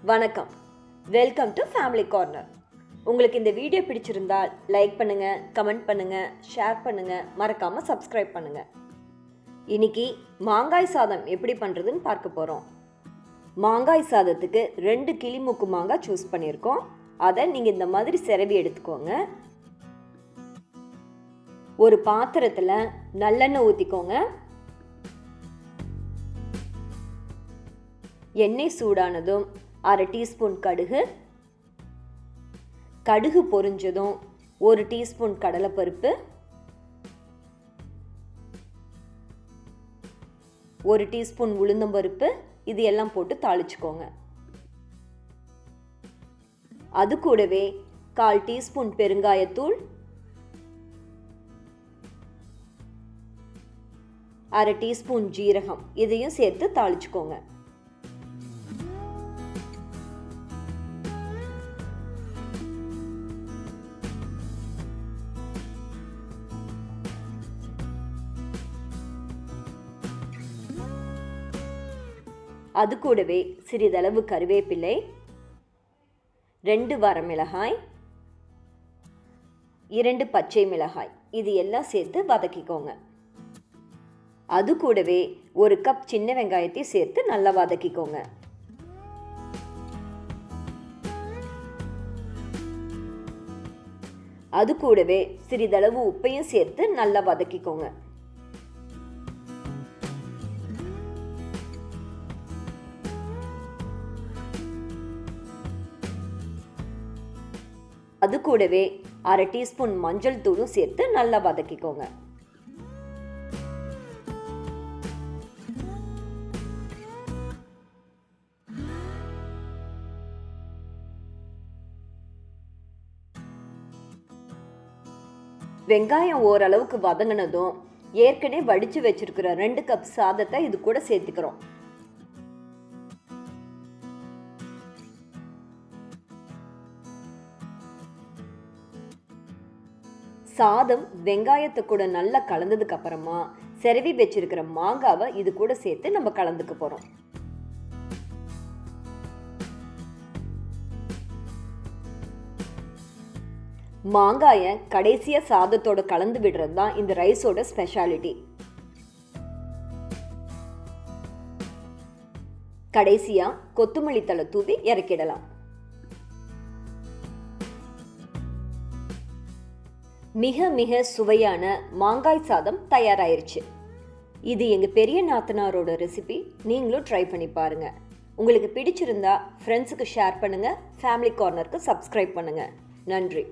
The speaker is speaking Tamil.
வணக்கம், வெல்கம் டு ஃபேமிலி கார்னர். உங்களுக்கு இந்த வீடியோ பிடிச்சிருந்தால் லைக் பண்ணுங்கள், கமெண்ட் பண்ணுங்கள், ஷேர் பண்ணுங்கள், மறக்காமல் சப்ஸ்கிரைப் பண்ணுங்கள். இன்னைக்கு மாங்காய் சாதம் எப்படி பண்ணுறதுன்னு பார்க்க போகிறோம். மாங்காய் சாதத்துக்கு 2 கிளிமூக்கு மாங்காய் சூஸ் பண்ணியிருக்கோம். அதை நீங்கள் இந்த மாதிரி செரவி எடுத்துக்கோங்க. ஒரு பாத்திரத்தில் நல்லெண்ணெய் ஊற்றிக்கோங்க. எண்ணெய் சூடானதும் 1/2 டீஸ்பூன் கடுகு பொரிஞ்சதும் 1 டீஸ்பூன் கடலைப்பருப்பு, 1 டீஸ்பூன் உளுந்தம்பருப்பு, இது எல்லாம் போட்டு தாளிச்சுக்கோங்க. அது கூடவே 1/4 டீஸ்பூன் பெருங்காயத்தூள், 1/2 டீஸ்பூன் ஜீரகம், இதையும் சேர்த்து தாளிச்சுக்கோங்க. அது கூடவே சிறிதளவு கருவேப்பிலை, 2 வரமிளகாய், 2 பச்சை மிளகாய், இது எல்லாம் சேர்த்து வதக்கிக்கோங்க. அது கூடவே 1 கப் சின்ன வெங்காயத்தை சேர்த்து நல்லா வதக்கிக்கோங்க. அது கூடவே சிறிதளவு உப்பையும் சேர்த்து நல்லா வதக்கிக்கோங்க. அது கூடவே 1/2 டீஸ்பூன் மஞ்சள் தூளும் சேர்த்து நல்லா வதக்கிக்கோங்க. வெங்காயம் ஓரளவுக்கு வதங்கினதும் ஏற்கனவே வடித்து வச்சிருக்கிற 2 கப் சாதத்தை இது கூட சேர்த்துக்கிறோம். சாதம் வெங்காயத்தை கூட நல்லா கலந்ததுக்கு அப்புறமா செரவி வச்சிருக்கிற மாங்காவை இது கூட சேர்த்து நம்ம கலந்துக்க போறோம். மாங்காயை கடைசியா சாதத்தோட கலந்து விடுறது தான் இந்த ரைஸோட ஸ்பெஷாலிட்டி. கடைசியா கொத்தமல்லி தழை தூவி இறக்கிடலாம். மிக மிக சுவையான மாங்காய் சாதம் தயாராயிருச்சு. இது எங்கள் பெரிய நாத்தனாரோட ரெசிபி. நீங்களும் ட்ரை பண்ணி பாருங்கள். உங்களுக்கு பிடிச்சிருந்தா ஃப்ரெண்ட்ஸுக்கு ஷேர் பண்ணுங்கள். ஃபேமிலி கார்னருக்கு சப்ஸ்கிரைப் பண்ணுங்கள். நன்றி.